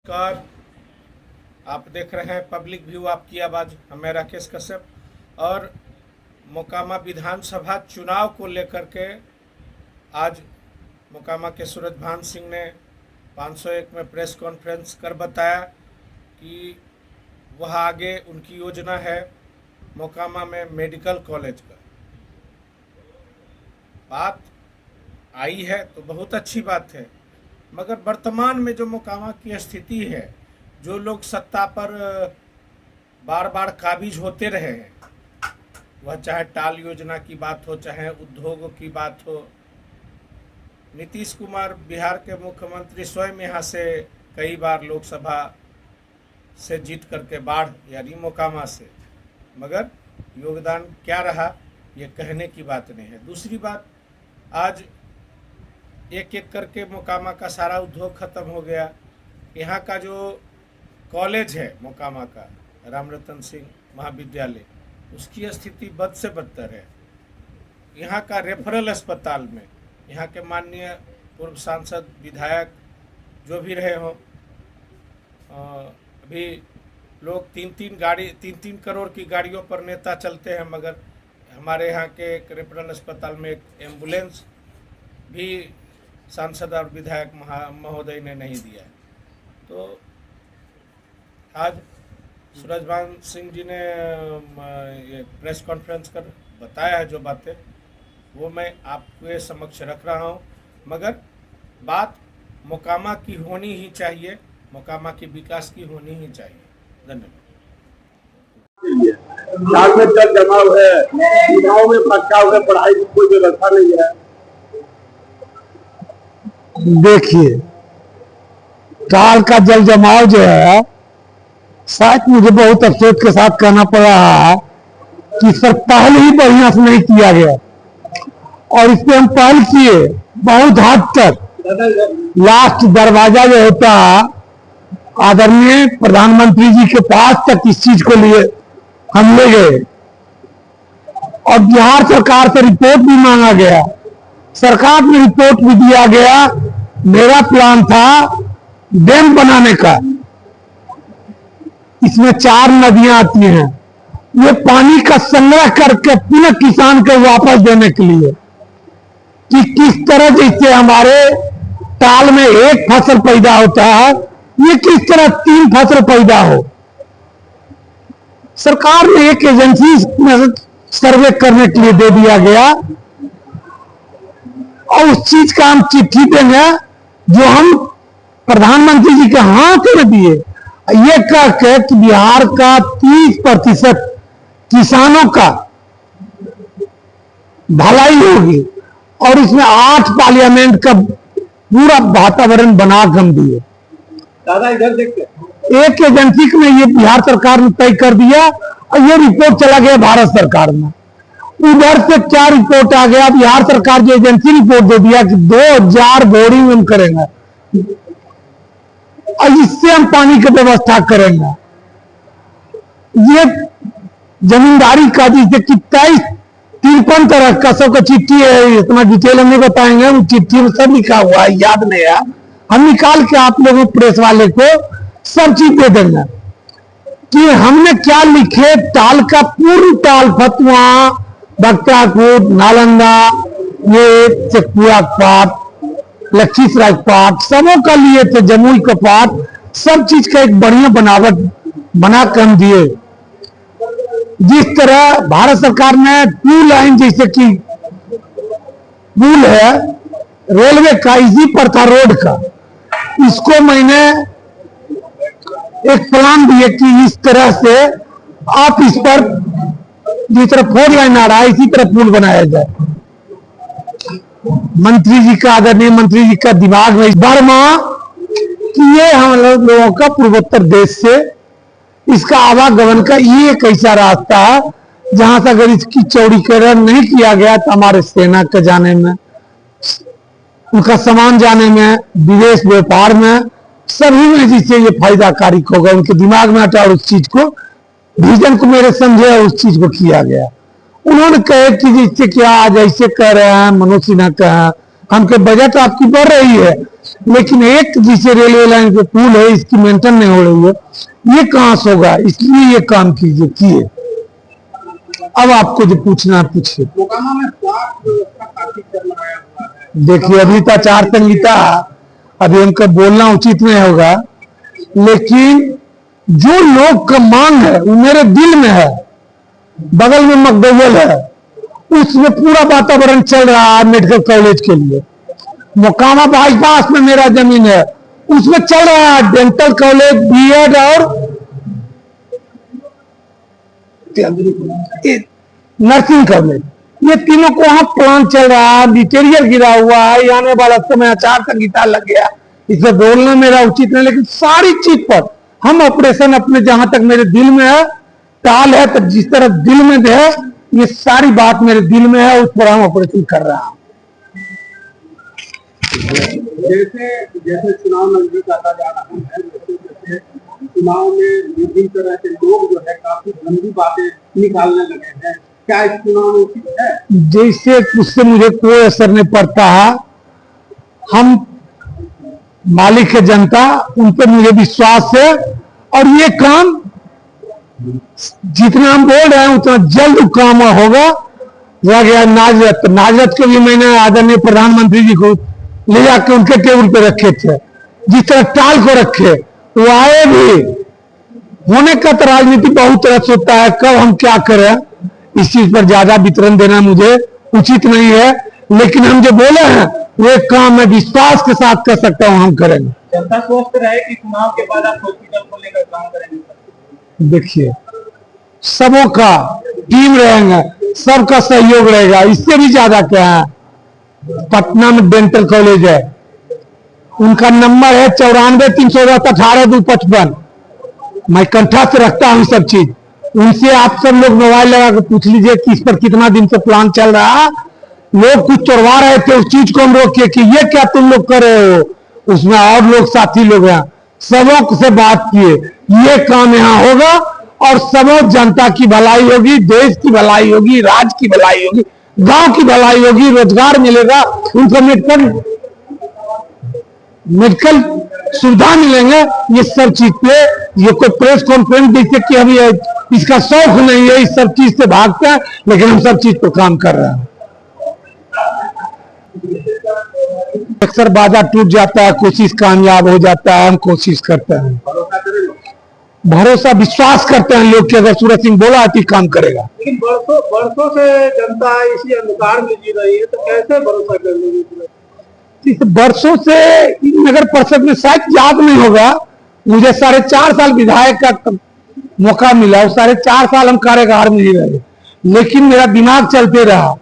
नमस्कार। आप देख रहे हैं पब्लिक व्यू, आपकी आवाज़। मैं राकेश कश्यप और मोकामा विधानसभा चुनाव को लेकर के आज मोकामा के सूरजभान सिंह ने 501 में प्रेस कॉन्फ्रेंस कर बताया कि वह आगे उनकी योजना है मोकामा में मेडिकल कॉलेज का। बात आई है तो बहुत अच्छी बात है, मगर वर्तमान में जो मोकामा की स्थिति है, जो लोग सत्ता पर बार बार काबिज होते रहे हैं, वह चाहे टाल योजना की बात हो, चाहे उद्योगों की बात हो। नीतीश कुमार बिहार के मुख्यमंत्री स्वयं यहाँ से कई बार लोकसभा से जीत करके बाढ़ यानी मोकामा से, मगर योगदान क्या रहा ये कहने की बात नहीं है। दूसरी बात, आज एक एक करके मोकामा का सारा उद्योग खत्म हो गया। यहाँ का जो कॉलेज है मोकामा का, रामरतन सिंह महाविद्यालय, उसकी स्थिति बद से बदतर है। यहाँ का रेफरल अस्पताल में यहाँ के माननीय पूर्व सांसद विधायक जो भी रहे हों, अभी लोग तीन तीन करोड़ की गाड़ियों पर नेता चलते हैं, मगर हमारे यहाँ के एक रेफरल अस्पताल में एक एम्बुलेंस भी सांसद और विधायक महोदय ने नहीं दिया। तो आज सूरजभान सिंह जी ने ये प्रेस कॉन्फ्रेंस कर बताया है जो बातें, वो मैं आपके समक्ष रख रहा हूँ। मगर बात मोकामा की होनी ही चाहिए, मोकामा के विकास की होनी ही चाहिए। धन्यवाद। में जल जमाव है, गाँव में भटकाव है, पढ़ाई की कोई व्यवस्था नहीं है। देखिए, टाल का जल जमाव जो है, शायद मुझे बहुत अफसोस के साथ कहना पड़ रहा है कि सर पहले ही बढ़िया से नहीं किया गया, और इस पे हम पहल किए बहुत हद तक। लास्ट दरवाजा जो होता है आदरणीय प्रधानमंत्री जी के पास तक इस चीज को लिए हम ले गए, और बिहार सरकार से रिपोर्ट भी मांगा गया, सरकार में रिपोर्ट भी दिया गया। मेरा प्लान था डैम बनाने का। इसमें 4 नदियां आती हैं, ये पानी का संग्रह करके पुनः किसान को वापस देने के लिए, कि किस तरह जैसे हमारे टाल में एक फसल पैदा होता है, ये किस तरह 3 फसल पैदा हो। सरकार ने एक एजेंसी सर्वे करने के लिए दे दिया गया, और उस चीज का हम चिट्ठी देंगे जो हम प्रधानमंत्री जी के हाथ में दिए, ये कह के कि बिहार का 30% किसानों का भलाई होगी, और इसमें 8 पार्लियामेंट का पूरा वातावरण बना हम दिए। दादा इधर देखते, एक एजेंसी में ये बिहार सरकार ने तय कर दिया, और ये रिपोर्ट चला गया भारत सरकार में। उधर से क्या रिपोर्ट आ गया, बिहार सरकार जो एजेंसी रिपोर्ट दे दिया कि 2000 बोरिंग हम करेंगे, और इससे हम पानी की व्यवस्था करेंगे। ये जमींदारी का जिसे कि 23-53 तरह का सबका चिट्ठी है, इतना डिटेल हम नहीं बताएंगे, उस चिट्ठी में सब लिखा हुआ है, याद नहीं है, हम निकाल के आप लोगों प्रेस वाले को सब चीज दे देंगे कि हमने क्या लिखे। टाल का पूर्ण टाल, फतुआ, बख्तियारपुर, नालंदा, ये शेखपुरा पार्ट, लखीसराय पार्ट, सबों का लिए थे, जमुई का पार्ट, सब चीज का एक बढ़िया बनावट बना कर हम दिए। जिस तरह भारत सरकार ने 2 लाइन, जैसे कि पुल है रेलवे का, इसी पर था रोड का, इसको मैंने एक प्लान दिए कि इस तरह से आप इस पर जिस तरह 4 लाइन आ रहा है, इसी तरह पुल बनाया जाए। मंत्री जी का, आदरणीय मंत्री जी का दिमाग में वर्मा कि ये हम लोगों का पूर्वोत्तर देश से इसका आवागमन का ये एक ऐसा रास्ता है जहां से अगर इसकी चौड़ीकरण नहीं किया गया तो हमारे सेना के जाने में, उनका सामान जाने में, विदेश व्यापार में, सभी में जिससे ये फायदाकारी होगा। उनके दिमाग में हटा और उस चीज को, विजन को मेरे समझे और उस चीज को किया गया। उन्होंने कहे कि जिससे क्या आज ऐसे कह रहे हैं मनोज सिन्हा कहा, हमके बजट आपकी बढ़ रही है, लेकिन एक जिसे रेलवे लाइन पे पुल है इसकी मेंटेन नहीं हो रही है, ये कहां से होगा? इसलिए ये काम कीजिए किए। अब आपको जो पूछना है पूछिए। मोकामा में स्वास्थ्य व्यवस्था काफी चल रहा है। देखिए अभी तो आचार संहिता, अभी हमको बोलना उचित नहीं होगा, लेकिन जो लोग का मांग है वो मेरे दिल में है। बगल में मकदौल है, उसमें पूरा वातावरण चल रहा है मेडिकल कॉलेज के लिए। मोकामा बाईपास में मेरा जमीन है, उसमें चल रहा है डेंटल कॉलेज, बीएड और नर्सिंग कॉलेज, ये तीनों को वहां प्लान चल रहा है। मटीरियल गिरा हुआ है, आने वाला समय आचार संहिता लग गया, इसमें बोलना मेरा उचित नहीं, लेकिन सारी चीज पर हम ऑपरेशन अपने जहां तक मेरे दिल में है, टाल है तो जिस तरह दिल में है, ये सारी बात मेरे दिल में है, उस पर हम ऑपरेशन कर रहा हूं। जैसे जैसे चुनाव नजदीक आता जा रहा है, जैसे जैसे चुनाव में विभिन्न तरह के लोग जो है काफी गंदी बातें निकालने लगे हैं, क्या इस चुनाव में उचित है? जैसे उससे मुझे कोई असर नहीं पड़ता है। हम मालिक है जनता, उन पर मुझे विश्वास है, और ये काम जितना हम बोल रहे हैं उतना जल्द काम होगा। रह गया नाजरत, नाजरत को भी मैंने आदरणीय प्रधानमंत्री जी को ले जाकर उनके टेबल पे रखे थे, जिस तरह टाल को रखे वो आए भी। होने का तो राजनीति बहुत तरह से होता है, कब हम क्या करें इस चीज पर ज्यादा वितरण देना मुझे उचित नहीं है, लेकिन हम जो बोले हैं वो एक काम मैं विश्वास के साथ कर सकता हूं, हम करेंगे। जनता स्वस्थ रहे कि चुनाव के बाद आप हॉस्पिटल को लेकर काम करेंगे? देखिए सबों का टीम रहेगा, सबका सहयोग रहेगा, इससे भी ज्यादा क्या है। पटना में डेंटल कॉलेज है, उनका नंबर है 94-310-18-255। मैं कंठा से रखता हूं सब चीज, उनसे आप सब लोग मोबाइल लगा कर पूछ लीजिए कि इस पर कितना दिन से प्लान चल रहा है। लोग कुछ तोड़वा रहे थे, उस चीज को हम रोकिए कि ये क्या तुम लोग कर रहे हो, उसमें और लोग साथी लोग हैं, सबों से बात किए, ये काम यहाँ होगा और सबों जनता की भलाई होगी, देश की भलाई होगी, राज्य की भलाई होगी, गांव की भलाई होगी, रोजगार मिलेगा, उनको मेडिकल सुविधा मिलेंगे। ये सब चीज पे ये कोई प्रेस कॉन्फ्रेंस जैसे कि अभी इसका शौक नहीं है, इस सब चीज से भागते हैं, लेकिन हम सब चीज पर काम कर रहे हैं। अक्सर बाधा टूट जाता है, कोशिश कामयाब हो जाता है, हम कोशिश करते हैं, भरोसा विश्वास करते हैं लोग कि अगर सूरज सिंह बोला तो काम करेगा। लेकिन वर्षों से जनता इसी अंधकार में जी रही है, तो कैसे भरोसा कर लेगी? इस वर्षों से नगर परिषद में शायद याद नहीं होगा, मुझे 4.5 साल विधायक का मौका मिला और 4.5 साल हम कार्यकाल में ही रहे, लेकिन मेरा दिमाग चलते रहा।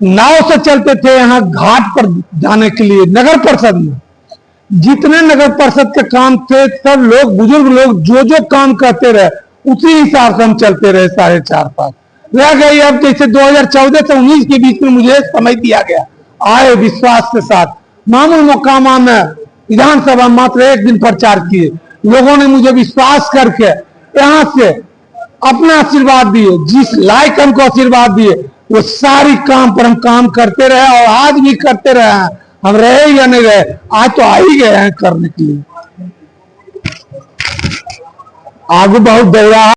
नाव से चलते थे यहाँ घाट पर जाने के लिए, नगर परिषद में जितने नगर परिषद के काम थे, सब लोग बुजुर्ग लोग जो जो काम करते रहे उसी हिसाब से हम चलते रहे 4.5 साल। रह गई अब जैसे 2014 से 19 के बीच में मुझे समय दिया गया, आए विश्वास के साथ मामूल मोकामा में विधानसभा मात्र 1 दिन प्रचार किए, लोगों ने मुझे विश्वास करके यहाँ से अपना आशीर्वाद दिए, जिस लायक हमको आशीर्वाद दिए वो सारी काम पर हम काम करते रहे और आज भी करते रहे हैं। हम रहे या नहीं रहे, आज तो आ ही गए हैं करने के लिए। आगे बहुत दौड़ा